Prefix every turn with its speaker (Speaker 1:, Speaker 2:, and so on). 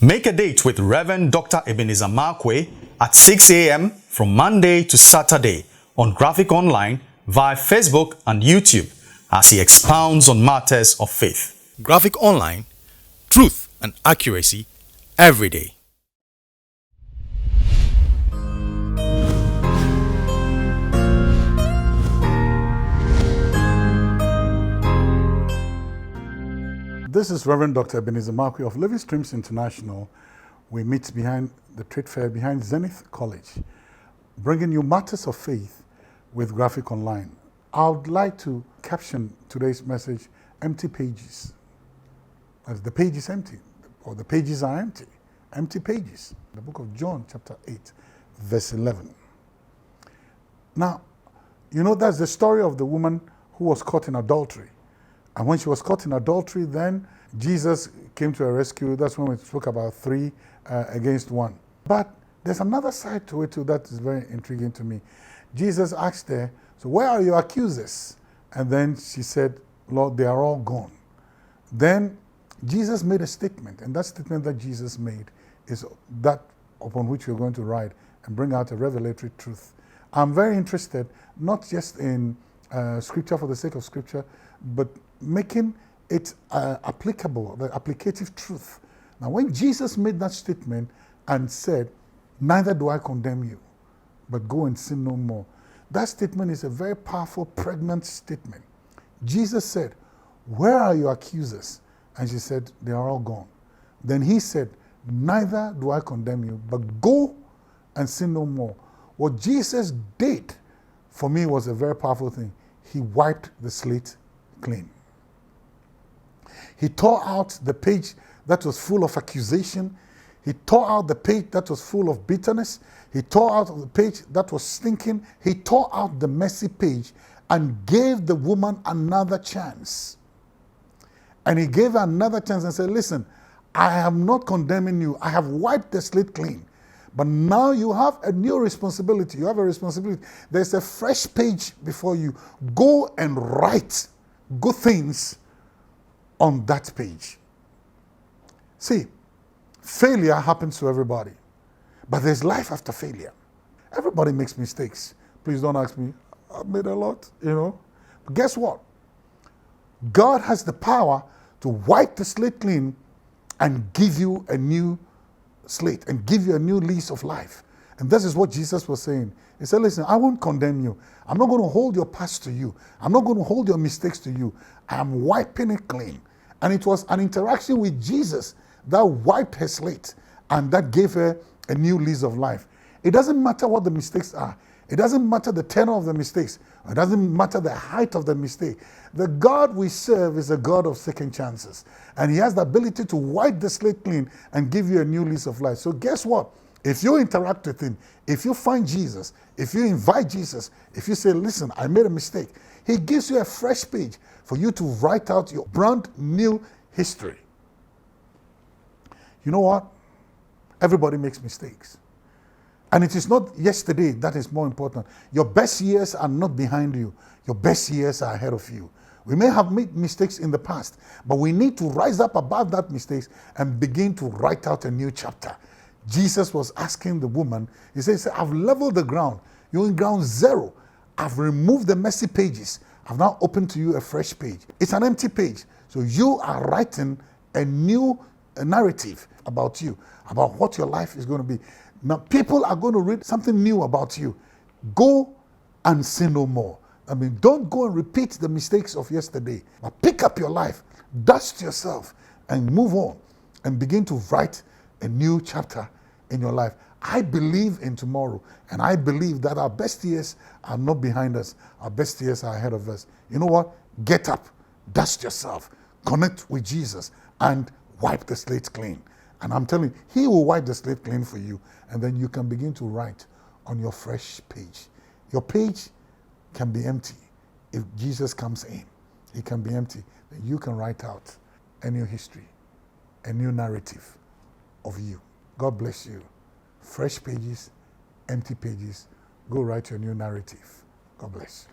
Speaker 1: Make a date with Reverend Dr. Ebenezer Markwei at 6 a.m. from Monday to Saturday on Graphic Online via Facebook and YouTube as he expounds on matters of faith. Graphic Online, truth and accuracy every day.
Speaker 2: This is Reverend Dr. Ebenezer Markwei of Living Streams International. We meet behind the trade fair, behind Zenith College, bringing you matters of faith with Graphic Online. I would like to caption today's message, empty pages. As the page is empty, or the pages are empty. Empty pages. The book of John, chapter 8, verse 11. Now, you know that's the story of the woman who was caught in adultery. And when she was caught in adultery, then Jesus came to her rescue. That's when we spoke about 3 against 1. But there's another side to it too that is very intriguing to me. Jesus asked her, so where are your accusers? And then she said, Lord, they are all gone. Then Jesus made a statement, and that statement that Jesus made is that upon which we're going to write and bring out a revelatory truth. I'm very interested, not just in scripture for the sake of scripture, but making it applicable, the applicative truth. Now, when Jesus made that statement and said, neither do I condemn you, but go and sin no more. That statement is a very powerful, pregnant statement. Jesus said, where are your accusers? And she said, they are all gone. Then he said, neither do I condemn you, but go and sin no more. What Jesus did for me was a very powerful thing. He wiped the slate clean. He tore out the page that was full of accusation. He tore out the page that was full of bitterness. He tore out the page that was stinking. He tore out the messy page and gave the woman another chance. And he gave her another chance and said, listen, I am not condemning you. I have wiped the slate clean. But now you have a new responsibility. You have a responsibility. There's a fresh page before you. Go and write good things on that page. See, failure happens to everybody, but there's life after failure. Everybody makes mistakes. Please don't ask me. I've made a lot, But guess what? God has the power to wipe the slate clean and give you a new slate and give you a new lease of life. And this is what Jesus was saying. He said, listen, I won't condemn you. I'm not going to hold your past to you. I'm not going to hold your mistakes to you. I'm wiping it clean. And it was an interaction with Jesus that wiped her slate and that gave her a new lease of life. It doesn't matter what the mistakes are. It doesn't matter the tenor of the mistakes. It doesn't matter the height of the mistake. The God we serve is a God of second chances. And he has the ability to wipe the slate clean and give you a new lease of life. So guess what? If you interact with him, if you find Jesus, if you invite Jesus, if you say, listen, I made a mistake, he gives you a fresh page for you to write out your brand new history. You know what? Everybody makes mistakes. And it is not yesterday that is more important. Your best years are not behind you. Your best years are ahead of you. We may have made mistakes in the past, but we need to rise up above that mistakes and begin to write out a new chapter. Jesus was asking the woman, he says, I've leveled the ground. You're in ground zero. I've removed the messy pages. I've now opened to you a fresh page. It's an empty page. So you are writing a new narrative about you, about what your life is going to be. Now people are going to read something new about you. Go and sin no more. I mean, don't go and repeat the mistakes of yesterday, but pick up your life, dust yourself, and move on and begin to write a new chapter in your life. I believe in tomorrow, and I believe that our best years are not behind us. Our best years are ahead of us. You know what? Get up, dust yourself, connect with Jesus, and wipe the slate clean. And I'm telling you, he will wipe the slate clean for you, and then you can begin to write on your fresh page. Your page can be empty. If Jesus comes in, it can be empty. Then you can write out a new history, a new narrative of you. God bless you. Fresh pages, empty pages. Go write your new narrative. God bless.